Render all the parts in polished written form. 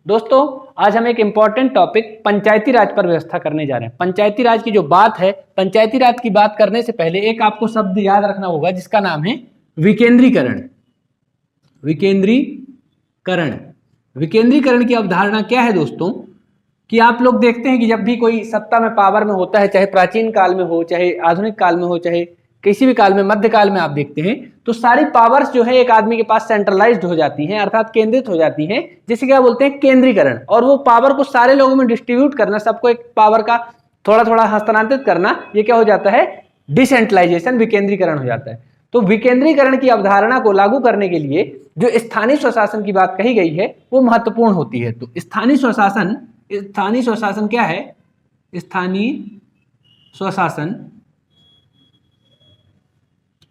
दोस्तों आज हम एक इम्पॉर्टेंट टॉपिक पंचायती राज पर व्यवस्था करने जा रहे हैं। पंचायती राज की जो बात है, पंचायती राज की बात करने से पहले एक आपको शब्द याद रखना होगा जिसका नाम है विकेंद्रीकरण। विकेंद्रीकरण विकेंद्रीकरण की अवधारणा क्या है दोस्तों कि आप लोग देखते हैं कि जब भी कोई सत्ता में पावर में होता है, चाहे प्राचीन काल में हो, चाहे आधुनिक काल में हो, चाहे किसी भी काल में, मध्यकाल में आप देखते हैं तो सारी पावर्स जो है एक आदमी के पास सेंट्रलाइज्ड हो जाती हैं, अर्थात केंद्रित हो जाती हैं, जिसे क्या बोलते हैं केंद्रीकरण। और वो पावर को सारे लोगों में डिस्ट्रीब्यूट करना, सबको एक पावर का थोड़ा थोड़ा हस्तांतरित करना, ये क्या हो जाता है डिसेंट्रलाइजेशन, विकेंद्रीकरण हो जाता है। तो विकेंद्रीकरण की अवधारणा को लागू करने के लिए जो स्थानीय स्वशासन की बात कही गई है वो महत्वपूर्ण होती है। तो स्थानीय स्वशासन क्या है? स्थानीय स्वशासन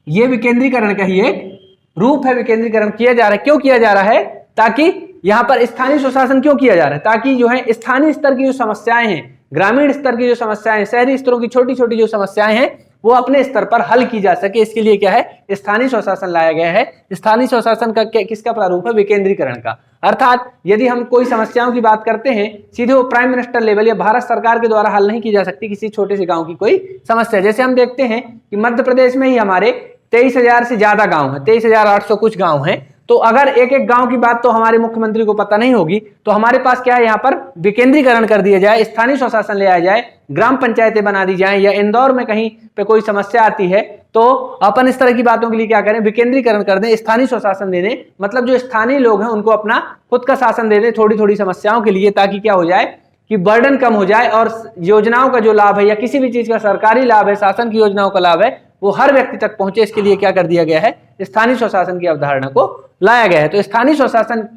ये विकेंद्रीकरण का ही एक रूप है। विकेंद्रीकरण किया जा रहा है, क्यों किया जा रहा है? ताकि यहां पर स्थानीय स्वशासन क्यों किया जा रहा है? ताकि जो है स्थानीय स्तर की जो समस्याएं हैं, ग्रामीण स्तर की जो समस्याएं, शहरी स्तरों की छोटी छोटी जो समस्याएं हैं वो अपने स्तर पर हल की जा सके। इसके लिए क्या है? स्थानीय स्वशासन लाया गया है। स्थानीय स्वशासन का किसका प्रारूप है? विकेंद्रीकरण का। अर्थात यदि हम कोई समस्याओं की बात करते हैं, सीधे वो प्राइम मिनिस्टर लेवल या भारत सरकार के द्वारा हल नहीं की जा सकती किसी छोटे से गांव की कोई समस्या। जैसे हम देखते हैं कि मध्य प्रदेश में ही हमारे 23,000 से ज्यादा गांव है, 23,800 कुछ गांव हैं। तो अगर एक एक गांव की बात तो हमारे मुख्यमंत्री को पता नहीं होगी, तो हमारे पास क्या है, यहाँ पर विकेंद्रीकरण कर दिया जाए, स्थानीय स्वशासन ले आया जाए, ग्राम पंचायतें बना दी जाए, या इंदौर में कहीं पे कोई समस्या आती है तो अपन इस तरह की बातों के लिए क्या करें, विकेंद्रीकरण कर दें, स्थानीय स्वशासन दे दें। मतलब जो स्थानीय लोग हैं उनको अपना खुद का शासन दे दें थोड़ी थोड़ी समस्याओं के लिए, ताकि क्या हो जाए कि बर्डन कम हो जाए और योजनाओं का जो लाभ है या किसी भी चीज का सरकारी लाभ है, शासन की योजनाओं का लाभ है, वो हर व्यक्ति तक पहुंचे। इसके लिए क्या कर दिया गया है? स्थानीय स्वशासन की अवधारणा को लाया गया है। तो स्थानीय स्वशासन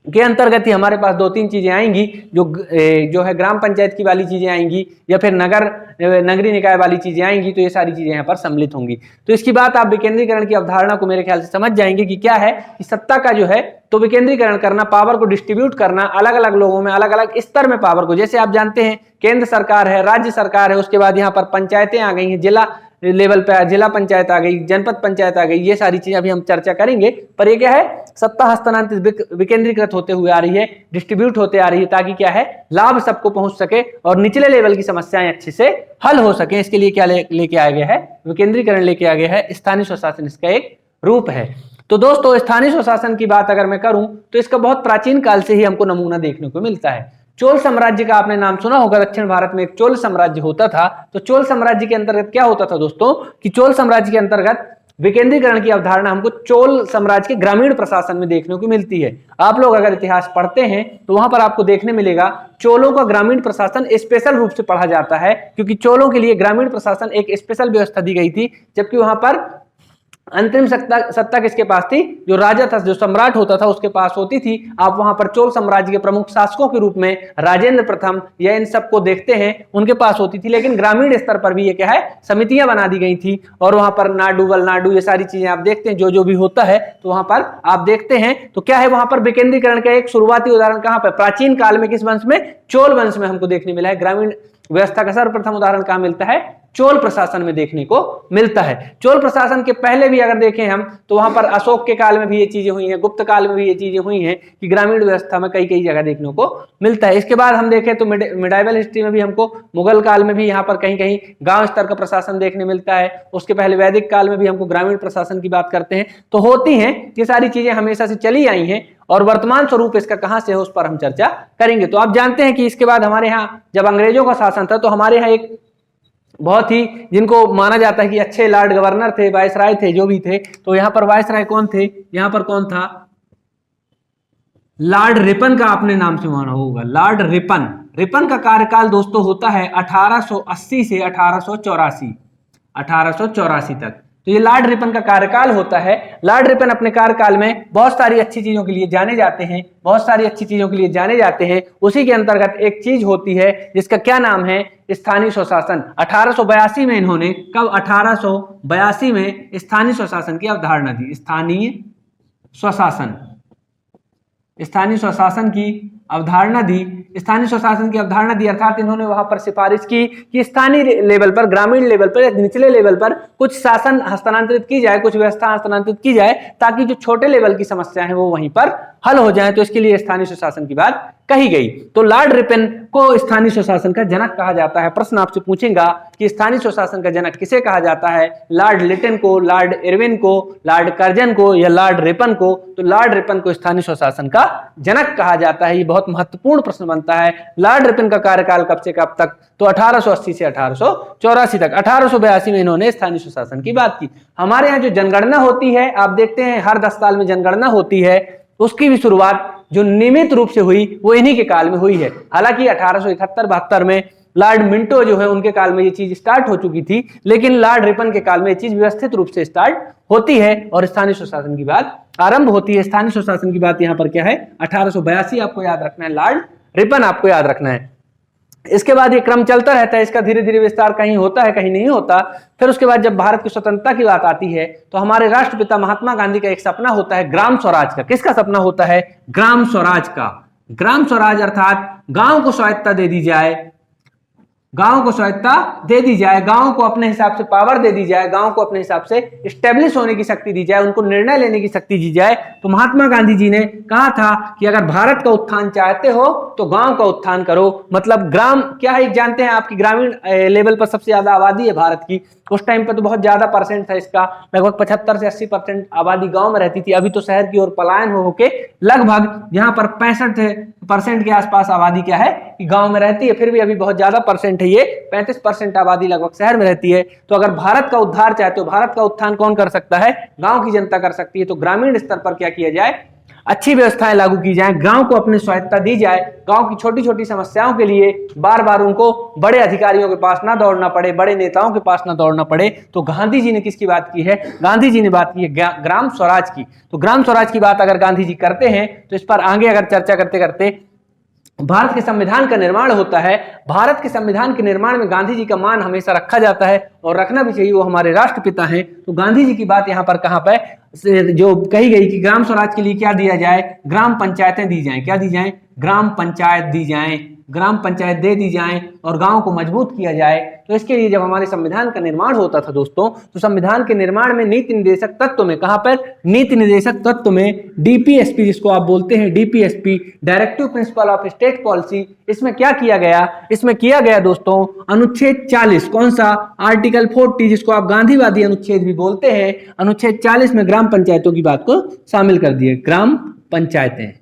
के अंतर्गत ही हमारे पास दो तीन चीजें आएंगी, जो है ग्राम पंचायत की वाली चीजें आएंगी या फिर नगरीय निकाय वाली चीजें आएंगी। तो ये सारी चीजें यहाँ पर सम्मिलित होंगी। तो इसकी बात आप विकेंद्रीकरण की अवधारणा को मेरे ख्याल से समझ जाएंगे कि क्या है कि सत्ता का जो है तो विकेंद्रीकरण करना, पावर को डिस्ट्रीब्यूट करना अलग अलग लोगों में, अलग अलग स्तर में पावर को। जैसे आप जानते हैं केंद्र सरकार है, राज्य सरकार है, उसके बाद यहाँ पर पंचायतें आ गई हैं, जिला लेवल पे जिला पंचायत आ गई, जनपद पंचायत आ गई, ये सारी चीजें अभी हम चर्चा करेंगे। पर ये क्या है? सत्ता हस्तांतरित विकेंद्रीकृत होते हुए आ रही है, डिस्ट्रीब्यूट होते आ रही है, ताकि क्या है लाभ सबको पहुंच सके और निचले लेवल की समस्याएं अच्छे से हल हो सके। इसके लिए क्या लेके आया गया है? विकेंद्रीकरण लेके आ गया है। स्थानीय स्वशासन इसका एक रूप है। तो दोस्तों स्थानीय स्वशासन की बात अगर मैं करूं तो इसका बहुत प्राचीन काल से ही हमको नमूना देखने को मिलता है। चोल साम्राज्य का आपने नाम सुना होगा। दक्षिण भारत में एक चोल साम्राज्य होता था। तो चोल साम्राज्य के अंतर्गत क्या होता था दोस्तों कि चोल साम्राज्य के अंतर्गत विकेंद्रीकरण की अवधारणा हमको चोल साम्राज्य के ग्रामीण प्रशासन में देखने को मिलती है। आप लोग अगर इतिहास पढ़ते हैं तो वहां पर आपको देखने मिलेगा चोलों का ग्रामीण प्रशासन स्पेशल रूप से पढ़ा जाता है, क्योंकि चोलों के लिए ग्रामीण प्रशासन एक स्पेशल व्यवस्था दी गई थी। जबकि वहां पर अंतिम सत्ता किसके पास थी? जो राजा था, जो सम्राट होता था, उसके पास होती थी। आप वहां पर चोल साम्राज्य के प्रमुख शासकों के रूप में राजेंद्र प्रथम या इन सबको देखते हैं, उनके पास होती थी। लेकिन ग्रामीण स्तर पर भी ये क्या है, समितियां बना दी गई थी। और वहां पर नाडू वलनाडू ये सारी चीजें आप देखते हैं, जो भी होता है तो वहां पर आप देखते हैं तो क्या है, वहां पर विकेंद्रीकरण का एक शुरुआती उदाहरण कहां पर? प्राचीन काल में किस वंश में? चोल वंश में हमको देखने मिला है। ग्रामीण व्यवस्था का सर्वप्रथम उदाहरण कहां मिलता है? चोल प्रशासन में देखने को मिलता है। चोल प्रशासन के पहले भी अगर देखें हम तो वहां पर अशोक के काल में भी ये चीजें हुई हैं, गुप्त काल में भी ये चीजें हुई हैं कि ग्रामीण व्यवस्था में कई जगह देखने को मिलता है। इसके बाद हम देखें तो मिडाइवल हिस्ट्री में भी हमको मुगल काल में भी यहाँ पर कहीं कहीं गांव स्तर का प्रशासन देखने मिलता है। उसके पहले वैदिक काल में भी हमको ग्रामीण प्रशासन की बात करते हैं। तो होती हैं ये सारी चीजें, हमेशा से चली आई हैं। और वर्तमान स्वरूप इसका कहां से है उस पर हम चर्चा करेंगे। तो आप जानते हैं कि इसके बाद हमारे यहाँ जब अंग्रेजों का शासन था तो हमारे यहाँ एक बहुत ही जिनको माना जाता है कि अच्छे लॉर्ड गवर्नर थे, वायसराय थे, जो भी थे। तो यहाँ पर वायसराय कौन थे? यहाँ पर कौन था? लॉर्ड रिपन का आपने नाम सुना होगा। Lord Ripon. रिपन का कार्यकाल दोस्तों होता है 1880 से 1884 तक। तो ये लॉर्ड रिपन का कार्यकाल होता है। लॉर्ड रिपन अपने कार्यकाल में बहुत सारी अच्छी चीजों के लिए जाने जाते हैं, उसी के अंतर्गत एक चीज होती है जिसका क्या नाम है? स्थानीय स्वशासन। 1882 में इन्होंने, कब? 1882 में स्थानीय स्वशासन की अवधारणा दी। स्थानीय स्वशासन की अवधारणा दी। अर्थात इन्होंने वहां पर सिफारिश की कि स्थानीय लेवल पर, ग्रामीण लेवल पर, निचले लेवल पर कुछ शासन हस्तांतरित की जाए, कुछ व्यवस्था हस्तांतरित की जाए, ताकि जो छोटे लेवल की समस्या है वो वहीं पर हल हो जाए। तो इसके लिए स्थानीय स्वशासन की बात कही गई। तो लॉर्ड रिपन को स्थानीय स्वशासन का जनक कहा जाता है। प्रश्न आपसे पूछेगा कि स्थानीय स्वशासन का जनक किसे कहा जाता है, लॉर्ड लिटन को, लॉर्ड इरविन को, लॉर्ड कर्जन को या लॉर्ड रिपन को? तो लॉर्ड रिपन को स्थानीय स्वशासन का जनक कहा जाता है। ये बहुत महत्वपूर्ण प्रश्न बनता है। लॉर्ड रिपन का कार्यकाल कब से कब तक? तो 1880 से 1884 तक। 1882 में इन्होंने स्थानीय स्वशासन की बात की। हमारे यहाँ जो जनगणना होती है, आप देखते हैं हर 10 साल में जनगणना होती है, उसकी भी शुरुआत जो नियमित रूप से हुई वो इन्हीं के काल में हुई है। हालांकि 1871-72 में लॉर्ड मिंटो जो है उनके काल में ये चीज स्टार्ट हो चुकी थी, लेकिन लॉर्ड रिपन के काल में ये चीज व्यवस्थित रूप से स्टार्ट होती है और स्थानीय स्वशासन की बात आरंभ होती है। स्थानीय स्वशासन की बात यहाँ पर क्या है? 1882 आपको याद रखना है, लॉर्ड रिपन आपको याद रखना है। इसके बाद ये क्रम चलता रहता है, इसका धीरे धीरे विस्तार कहीं होता है कहीं नहीं होता। फिर उसके बाद जब भारत की स्वतंत्रता की बात आती है तो हमारे राष्ट्रपिता महात्मा गांधी का एक सपना होता है ग्राम स्वराज का। किसका सपना होता है? ग्राम स्वराज का। ग्राम स्वराज अर्थात गांव को स्वायत्तता दे दी जाए, गांव को स्वायत्तता दे दी जाए, गांव को अपने हिसाब से पावर दे दी जाए, गांव को अपने हिसाब से स्टेब्लिश होने की शक्ति दी जाए, उनको निर्णय लेने की शक्ति दी जाए। तो महात्मा गांधी जी ने कहा था कि अगर भारत का उत्थान चाहते हो तो गांव का उत्थान करो। मतलब ग्राम क्या है जानते हैं? आपकी ग्रामीण लेवल पर सबसे ज्यादा आबादी है भारत की। उस टाइम पर तो बहुत ज्यादा परसेंट था इसका, लगभग 75 से 80% आबादी गांव में रहती थी। अभी तो शहर की ओर पलायन हो के लगभग यहाँ पर 65% के आसपास आबादी क्या है कि गांव में रहती है। फिर भी अभी बहुत ज्यादा परसेंट है, ये 35% आबादी लगभग शहर में रहती है। तो अगर भारत का उद्धार चाहते हो, भारत का उत्थान कौन कर सकता है? गांव की जनता कर सकती है। तो ग्रामीण स्तर पर क्या किया जाए? अच्छी व्यवस्थाएं लागू की जाए, गांव को अपनी स्वायत्तता दी जाए, गांव की छोटी छोटी समस्याओं के लिए बार बार उनको बड़े अधिकारियों के पास ना दौड़ना पड़े, बड़े नेताओं के पास ना दौड़ना पड़े। तो गांधी जी ने किसकी बात की है? गांधी जी ने बात की है ग्राम स्वराज की। तो ग्राम स्वराज की बात अगर गांधी जी करते हैं तो इस पर आगे अगर चर्चा करते करते भारत के संविधान का निर्माण होता है। भारत के संविधान के निर्माण में गांधी जी का मान हमेशा रखा जाता है और रखना भी चाहिए, वो हमारे राष्ट्रपिता हैं। तो गांधी जी की बात यहाँ पर कहाँ पे जो कही गई कि ग्राम स्वराज के लिए क्या दिया जाए? ग्राम पंचायतें दी जाएं। क्या दी जाएं? ग्राम पंचायत दी जाएं, ग्राम पंचायत दे दी जाएं और गांव को मजबूत किया जाए। तो इसके लिए जब हमारे संविधान का निर्माण होता था दोस्तों, तो संविधान के निर्माण में नीति निर्देशक तत्व में, कहां पर? नीति निर्देशक तत्व में डीपीएसपी, जिसको आप बोलते हैं DPSP, directive principle of state policy, इसमें क्या किया गया? इसमें किया गया दोस्तों अनुच्छेद 40, कौन सा? आर्टिकल 40, जिसको आप गांधीवादी अनुच्छेद भी बोलते हैं। अनुच्छेद 40 में ग्राम पंचायतों की बात को शामिल कर दिए। ग्राम पंचायतें,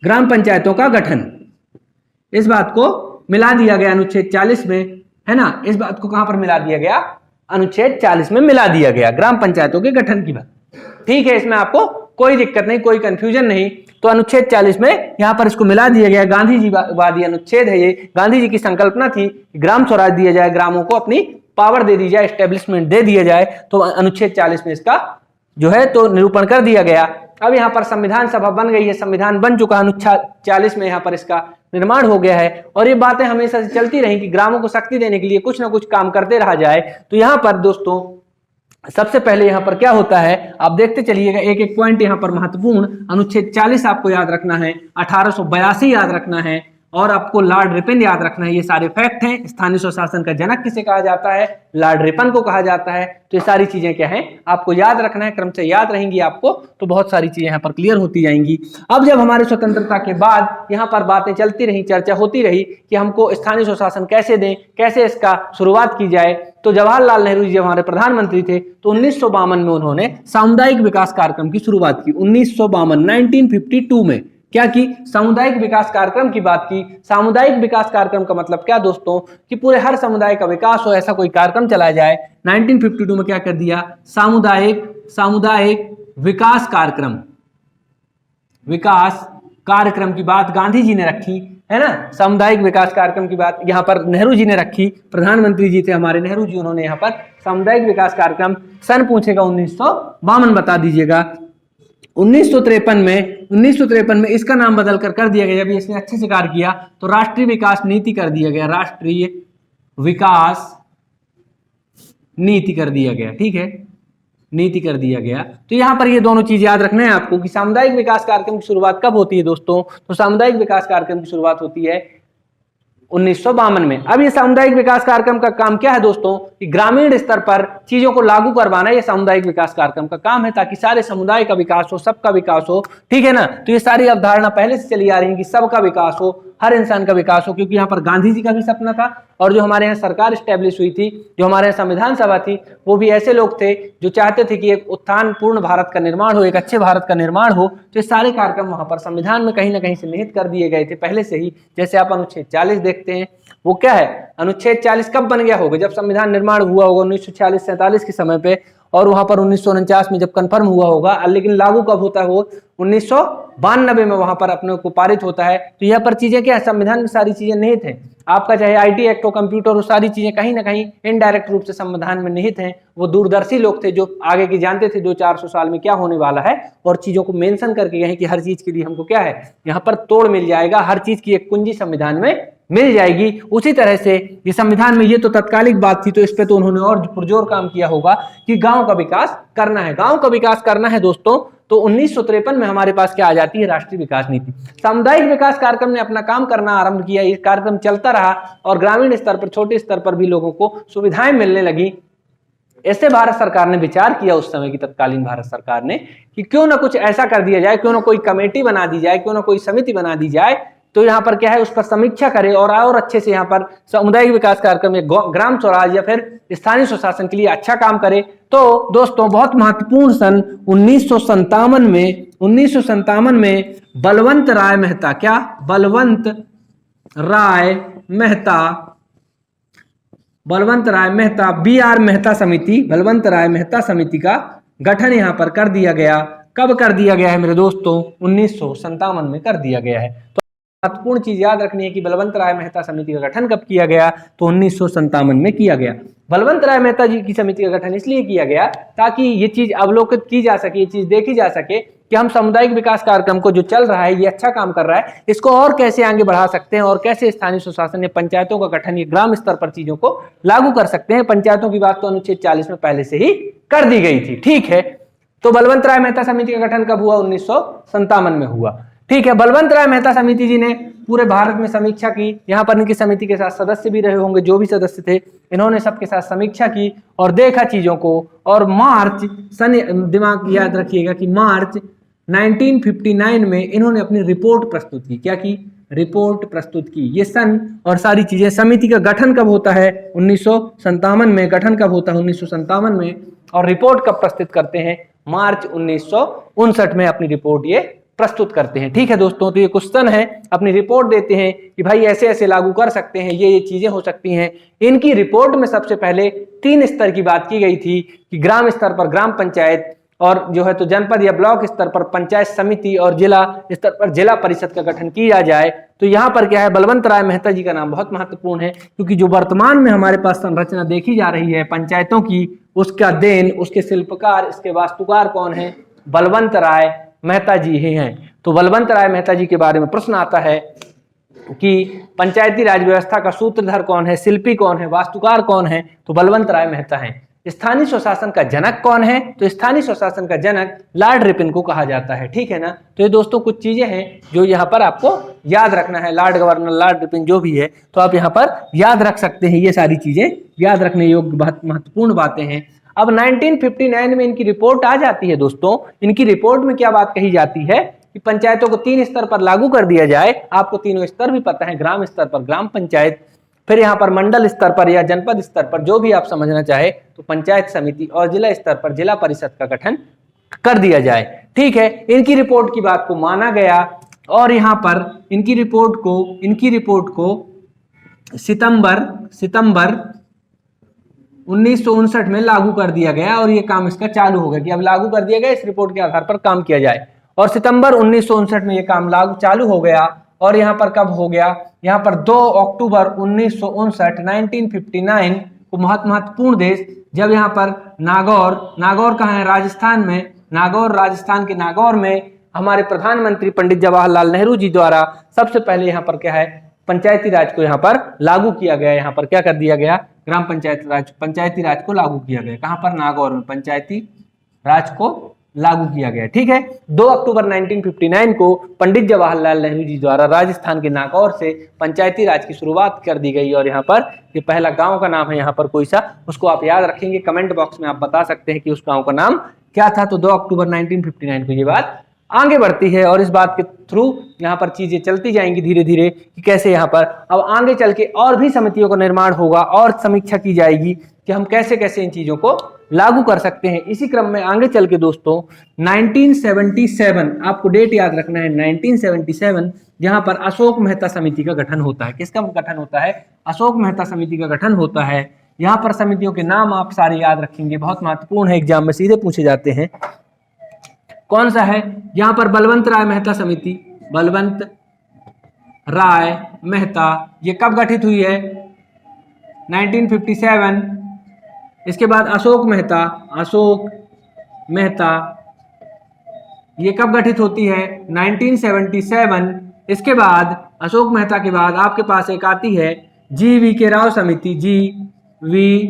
ग्राम पंचायतों का गठन, इस बात को मिला दिया गया अनुच्छेद 40 में, है ना? इस बात को कहां पर मिला दिया गया? अनुच्छेद 40 में मिला दिया गया, ग्राम पंचायतों के गठन की बात। ठीक है, इसमें आपको कोई दिक्कत नहीं, कोई कंफ्यूजन नहीं। तो अनुच्छेद 40 में यहां पर इसको मिला दिया गया। गांधी जी वादी अनुच्छेद है ये। गांधी जी की संकल्पना थी ग्राम स्वराज दिया जाए, ग्रामों को अपनी पावर दे दी जाए, एस्टेब्लिशमेंट दे दिया जाए। तो अनुच्छेद 40 में इसका जो है तो निरूपण कर दिया गया। अब यहाँ पर संविधान सभा बन गई है, संविधान बन चुका है। अनुच्छेद 40 में यहाँ पर इसका निर्माण हो गया है और ये बातें हमेशा से चलती रही कि ग्रामों को शक्ति देने के लिए कुछ ना कुछ काम करते रहा जाए। तो यहाँ पर दोस्तों सबसे पहले यहाँ पर क्या होता है, आप देखते चलिएगा एक एक पॉइंट यहाँ पर महत्वपूर्ण। अनुच्छेद 40 आपको याद रखना है, 1882 याद रखना है और आपको लॉर्ड रिपन याद रखना है। ये सारे फैक्ट हैं। स्थानीय स्वशासन का जनक किसे कहा जाता है? लॉर्ड रिपन को कहा जाता है। तो ये सारी चीजें क्या हैं आपको याद रखना है, क्रम से याद रहेंगी आपको, तो बहुत सारी चीजें यहाँ पर क्लियर होती जाएंगी। अब जब हमारी स्वतंत्रता के बाद यहाँ पर बातें चलती रही, चर्चा होती रही कि हमको स्थानीय स्वशासन कैसे दें, कैसे इसका शुरुआत की जाए। तो जवाहरलाल नेहरू जी हमारे प्रधानमंत्री थे, तो 1952 में उन्होंने सामुदायिक विकास कार्यक्रम की शुरुआत की। 1952 में क्या की? सामुदायिक विकास कार्यक्रम की बात की। सामुदायिक विकास कार्यक्रम का मतलब क्या दोस्तों? कि पूरे हर समुदाय का विकास हो, ऐसा कोई कार्यक्रम चलाया जाए। 1952 में क्या कर दिया? सामुदायिक विकास कार्यक्रम की बात गांधी जी ने रखी, है ना? सामुदायिक विकास कार्यक्रम की बात यहाँ पर नेहरू जी ने रखी। प्रधानमंत्री जी थे हमारे नेहरू जी, उन्होंने यहाँ पर सामुदायिक विकास कार्यक्रम, सन पूछेगा 1952 बता दीजिएगा। 1953 में इसका नाम बदल कर दिया गया। जब इसने अच्छे से कार्य किया तो राष्ट्रीय विकास नीति कर दिया गया, राष्ट्रीय विकास नीति कर दिया गया। ठीक है, नीति कर दिया गया। तो यहाँ पर ये दोनों चीज याद रखना है आपको कि सामुदायिक विकास कार्यक्रम की शुरुआत कब होती है दोस्तों? तो सामुदायिक विकास कार्यक्रम की शुरुआत होती है 1952 में। अब ये सामुदायिक विकास कार्यक्रम का काम क्या है दोस्तों, कि ग्रामीण स्तर पर चीजों को लागू करवाना, ये सामुदायिक विकास कार्यक्रम का काम है, ताकि सारे समुदाय का विकास हो, सबका विकास हो, ठीक है ना। तो ये सारी अवधारणा पहले से चली आ रही है कि सबका विकास हो, हर इंसान का विकास हो, क्योंकि यहाँ पर गांधी जी का भी सपना था, और जो हमारे यहाँ सरकार स्टैब्लिश हुई थी, जो हमारे यहाँ संविधान सभा थी, वो भी ऐसे लोग थे जो चाहते थे कि एक उत्थान पूर्ण भारत का निर्माण हो, एक अच्छे भारत का निर्माण हो। तो ये सारे कार्यक्रम वहां पर संविधान में कहीं ना कहीं से निहित कर दिए गए थे पहले से ही। जैसे आप अनुच्छेद 40 देखते हैं, वो क्या है, अनुच्छेद 40 कब बन गया होगा, जब संविधान निर्माण हुआ होगा 1946-47 के समय पे, और वहां पर 1949 में जब कन्फर्म हुआ होगा, लेकिन लागू कब होता है, वो 1992 में वहां पर अपने को पारित होता है। तो यहाँ पर चीजें क्या है, संविधान में सारी चीजें निहित हैं। आपका चाहे आईटी एक्ट हो, कंप्यूटर हो, सारी चीजें कहीं ना कहीं इनडायरेक्ट रूप से संविधान में निहित हैं। वो दूरदर्शी लोग थे जो आगे की जानते थे 200-400 साल में क्या होने वाला है, और चीजों को मेंशन करके गए कि हर चीज के लिए हमको क्या है, यहाँ पर तोड़ मिल जाएगा, हर चीज की एक कुंजी संविधान में मिल जाएगी। उसी तरह से ये संविधान में, ये तो तत्कालिक बात थी, तो इस पे तो उन्होंने और पुरजोर काम किया होगा कि गांव का विकास करना है, गांव का विकास करना है दोस्तों। तो 1953 में हमारे पास क्या आ जाती है, राष्ट्रीय विकास नीति। सामुदायिक विकास कार्यक्रम ने अपना काम करना आरंभ किया, ये कार्यक्रम चलता रहा, और ग्रामीण स्तर पर, छोटे स्तर पर भी लोगों को सुविधाएं मिलने लगी। ऐसे भारत सरकार ने विचार किया, उस समय की तत्कालीन भारत सरकार ने, कि क्यों ना कुछ ऐसा कर दिया जाए, क्यों ना कोई कमेटी बना दी जाए, क्यों ना कोई समिति बना दी जाए, तो यहाँ पर क्या है, उस पर समीक्षा करे और अच्छे से यहाँ पर सामुदायिक विकास कार्यक्रम में ग्राम स्वराज या फिर स्थानीय स्वशासन के लिए अच्छा काम करे। तो दोस्तों बहुत महत्वपूर्ण सन 1957 में बलवंत राय मेहता, क्या, बलवंत राय मेहता BR मेहता समिति, बलवंत राय मेहता समिति का गठन यहाँ पर कर दिया गया। कब कर दिया गया है मेरे दोस्तों, 1957 में कर दिया गया है। तो महत्वपूर्ण चीज याद रखनी है कि बलवंत राय मेहता समिति का गठन कब किया गया, तो 1957 में किया गया। बलवंत राय मेहता जी की समिति का गठन इसलिए किया गया ताकि ये चीज अवलोकित की जा सके, ये चीज देखी जा सके कि हम सामुदायिक विकास कार्यक्रम को जो चल रहा है, ये अच्छा काम कर रहा है, इसको और कैसे आगे बढ़ा सकते हैं, और कैसे स्थानीय स्वशासन या पंचायतों का गठन, ये ग्राम स्तर पर चीजों को लागू कर सकते हैं। पंचायतों की बात तो अनुच्छेद 40 में पहले से ही कर दी गई थी, ठीक है। तो बलवंत राय मेहता समिति का गठन कब हुआ, 1957 में हुआ, ठीक है। बलवंत राय मेहता समिति जी ने पूरे भारत में समीक्षा की। यहाँ पर इनकी समिति के साथ सदस्य भी रहे होंगे, जो भी सदस्य थे, इन्होंने सबके साथ समीक्षा की और देखा चीजों को। और मार्च दिमाग याद रखिएगा कि मार्च 1959 में इन्होंने अपनी रिपोर्ट प्रस्तुत की। क्या की, रिपोर्ट प्रस्तुत की। ये सन और सारी चीजें, समिति का गठन कब होता है, 1957 में। गठन कब होता है, 1957 में। और रिपोर्ट कब प्रस्तुत करते हैं, मार्च 1959 में अपनी रिपोर्ट ये प्रस्तुत करते हैं, ठीक है दोस्तों। तो ये क्वेश्चन है, अपनी रिपोर्ट देते हैं कि भाई ऐसे ऐसे लागू कर सकते हैं, ये चीजें हो सकती हैं। इनकी रिपोर्ट में सबसे पहले 3 स्तर की बात की गई थी कि ग्राम स्तर पर ग्राम पंचायत, और जो है तो जनपद या ब्लॉक स्तर पर पंचायत समिति, और जिला स्तर पर जिला परिषद का गठन किया जाए। तो यहाँ पर क्या है, बलवंत राय मेहता जी का नाम बहुत महत्वपूर्ण है, क्योंकि जो वर्तमान में हमारे पास संरचना देखी जा रही है पंचायतों की, उसका देन, उसके शिल्पकार, इसके वास्तुकार कौन है, बलवंत राय मेहता जी ही हैं। तो बलवंत राय मेहता जी के बारे में प्रश्न आता है कि पंचायती राज व्यवस्था का सूत्रधर कौन है, शिल्पी कौन है, वास्तुकार कौन है, तो बलवंत राय मेहता हैं। स्थानीय स्वशासन का जनक कौन है, तो स्थानीय स्वशासन का जनक लॉर्ड रिपन को कहा जाता है, ठीक है ना। तो ये दोस्तों कुछ चीजें हैं जो यहाँ पर आपको याद रखना है। लॉर्ड गवर्नर, लॉर्ड रिपन जो भी है, तो आप यहाँ पर याद रख सकते हैं। ये सारी चीजें याद रखने योग्य बहुत महत्वपूर्ण बातें हैं। अब 1959 में इनकी रिपोर्ट आ जाती है दोस्तों। इनकी रिपोर्ट में क्या बात कही जाती है कि पंचायतों को 3 स्तर पर लागू कर दिया जाए। आपको तीनों स्तर भी पता है, ग्राम स्तर पर ग्राम पंचायत, फिर यहाँ पर मंडल स्तर पर या जनपद स्तर पर, जो भी आप समझना चाहे, तो पंचायत समिति, और जिला स्तर पर जिला परिषद का गठन कर दिया जाए, ठीक है। इनकी रिपोर्ट की बात को माना गया, और यहाँ पर इनकी रिपोर्ट को सितंबर 1959 में लागू कर दिया गया, और ये काम इसका चालू हो गया कि अब लागू कर दिया गया, इस रिपोर्ट के आधार पर काम किया जाए। और सितंबर 1959 में ये काम लागू चालू हो गया। और यहाँ पर कब हो गया, यहाँ पर 2 अक्टूबर 1959 को महत्वपूर्ण देश, जब यहाँ पर नागौर कहाँ है, राजस्थान में, राजस्थान के नागौर में हमारे प्रधानमंत्री पंडित जवाहरलाल नेहरू जी द्वारा सबसे पहले यहाँ पर क्या है, पंचायती राज को यहाँ पर लागू किया गया। यहाँ पर क्या कर दिया गया, ग्राम पंचायती राज को लागू किया गया। कहाँ पर, नागौर में पंचायती राज को लागू किया गया। ठीक है, 2 अक्टूबर 1959 को पंडित जवाहरलाल नेहरू जी द्वारा राजस्थान के नागौर से पंचायती राज की शुरुआत कर दी गई। और यहाँ पर ये पहला गांव का नाम है यहाँ पर कोई सा, उसको आप याद रखेंगे, कमेंट बॉक्स में आप बता सकते हैं कि उस गांव का नाम क्या था। तो 2 अक्टूबर 1959 को ये बात आगे बढ़ती है और इस बात के थ्रू यहाँ पर चीजें चलती जाएंगी धीरे धीरे कि कैसे यहाँ पर अब आगे चल के और भी समितियों का निर्माण होगा और समीक्षा की जाएगी कि हम कैसे कैसे इन चीजों को लागू कर सकते हैं। इसी क्रम में आगे चल के दोस्तों 1977, आपको डेट याद रखना है, 1977 जहां पर अशोक मेहता समिति का गठन होता है। किसका गठन होता है? अशोक मेहता समिति का गठन होता है। यहाँ पर समितियों के नाम आप सारे याद रखेंगे, बहुत महत्वपूर्ण है, एग्जाम में सीधे पूछे जाते हैं। कौन सा है? यहाँ पर बलवंत राय मेहता समिति, बलवंत राय मेहता, ये कब गठित हुई है? 1957। इसके बाद अशोक मेहता, अशोक मेहता ये कब गठित होती है? 1977। इसके बाद अशोक मेहता के बाद आपके पास एक आती है जी.वी.के. राव समिति, जी.वी.के.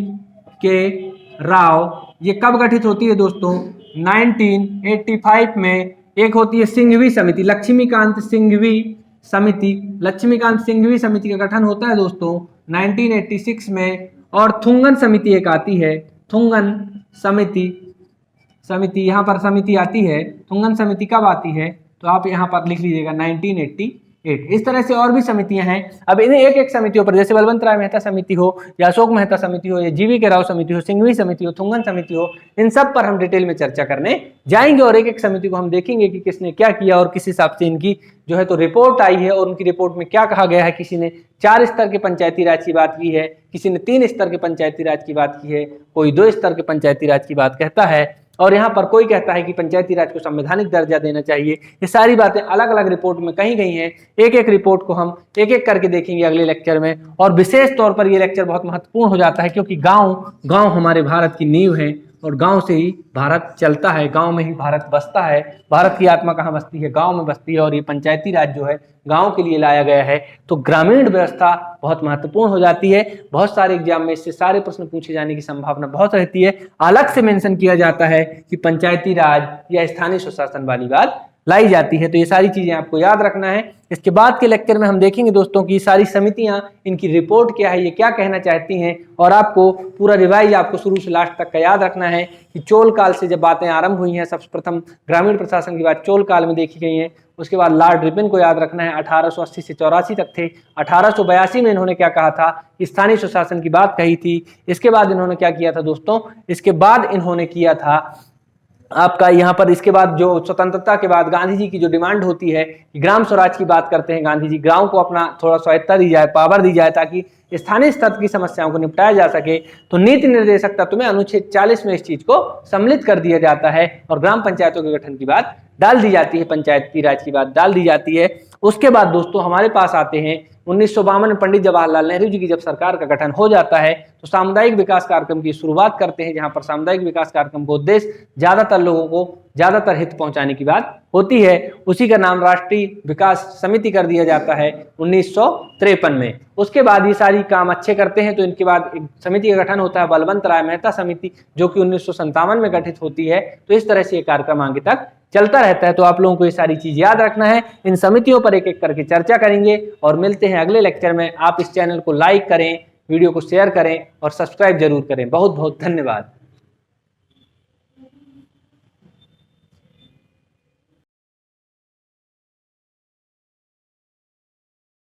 राव, ये कब गठित होती है दोस्तों? 1985 में। एक होती है सिंघवी समिति, लक्ष्मीकांत सिंघवी समिति, लक्ष्मीकांत सिंघवी समिति का गठन होता है दोस्तों 1986 में। और थुंगन समिति एक आती है, थुंगन समिति यहाँ पर समिति आती है। थुंगन समिति कब आती है? तो आप यहाँ पर लिख लीजिएगा 1988। इस तरह से और भी समितियां हैं। अब इन्हें एक एक समितियों पर, जैसे बलवंत राय मेहता समिति हो या अशोक मेहता समिति हो या जी.वी.के. राव समिति हो, सिंघवी समिति हो, थुंगन समिति हो, इन सब पर हम डिटेल में चर्चा करने जाएंगे और एक एक समिति को हम देखेंगे कि किसने क्या किया और किस हिसाब से इनकी जो है तो रिपोर्ट आई है और उनकी रिपोर्ट में क्या कहा गया है। किसी ने 4 स्तर के पंचायती राज की बात की है, किसी ने 3 स्तर के पंचायती राज की बात की है, कोई 2 स्तर के पंचायती राज की बात कहता है और यहाँ पर कोई कहता है कि पंचायती राज को संवैधानिक दर्जा देना चाहिए। ये सारी बातें अलग अलग रिपोर्ट में कही गई हैं। एक एक रिपोर्ट को हम एक एक करके देखेंगे अगले लेक्चर में। और विशेष तौर पर ये लेक्चर बहुत महत्वपूर्ण हो जाता है क्योंकि गांव हमारे भारत की नींव है और गांव से ही भारत चलता है, गांव में ही भारत बसता है। भारत की आत्मा कहाँ बसती है? गांव में बसती है। और ये पंचायती राज जो है गांव के लिए लाया गया है। तो ग्रामीण व्यवस्था बहुत महत्वपूर्ण हो जाती है। बहुत सारे एग्जाम में इससे सारे प्रश्न पूछे जाने की संभावना बहुत रहती है। अलग से मेंशन किया जाता है कि पंचायती राज या स्थानीय स्वशासन वाली बात लाई जाती है। तो ये सारी चीजें आपको याद रखना है। इसके बाद के लेक्चर में हम देखेंगे दोस्तों की सारी समितियां, इनकी रिपोर्ट क्या है, ये क्या कहना चाहती हैं। और आपको पूरा रिवाइज आपको शुरू से लास्ट तक का याद रखना है कि चोल काल से जब बातें आरंभ हुई हैं, सबसे प्रथम ग्रामीण प्रशासन की बात चोल काल में देखी गई है। उसके बाद लॉर्ड रिपन को याद रखना है, 1880 से 84 तक थे। 1882 में इन्होंने क्या कहा था? स्थानीय स्वशासन की बात कही थी। इसके बाद इन्होंने क्या किया था दोस्तों? इसके बाद इन्होंने किया था आपका यहाँ पर, इसके बाद जो स्वतंत्रता के बाद गांधी जी की जो डिमांड होती है, ग्राम स्वराज की बात करते हैं गांधी जी, गांव को अपना थोड़ा स्वायत्ता दी जाए, पावर दी जाए ताकि स्थानीय स्तर की समस्याओं को निपटाया जा सके। तो नीति निर्देशक तत्व में अनुच्छेद 40 में इस चीज को सम्मिलित कर दिया जाता है और ग्राम पंचायतों के गठन की बात डाल दी जाती है, पंचायती राज की बात डाल दी जाती है। उसके बाद दोस्तों हमारे पास आते हैं 1952 में पंडित जवाहरलाल नेहरू जी की जब सरकार का गठन हो जाता है तो सामुदायिक विकास कार्यक्रम की शुरुआत करते हैं, जहां पर सामुदायिक विकास कार्यक्रम का उद्देश्य ज्यादातर लोगों को ज्यादातर हित पहुंचाने की बात होती है। उसी का नाम राष्ट्रीय विकास समिति कर दिया जाता है 1953 में। उसके बाद ये सारी काम अच्छे करते हैं तो इनके बाद एक समिति का गठन होता है बलवंत राय मेहता समिति, जो कि 1957 में गठित होती है। तो इस तरह से ये कार्यक्रम आगे तक चलता रहता है। तो आप लोगों को ये सारी चीज याद रखना है। इन समितियों पर एक एक करके चर्चा करेंगे और मिलते हैं अगले लेक्चर में। आप इस चैनल को लाइक करें, वीडियो को शेयर करें और सब्सक्राइब जरूर करें। बहुत बहुत धन्यवाद।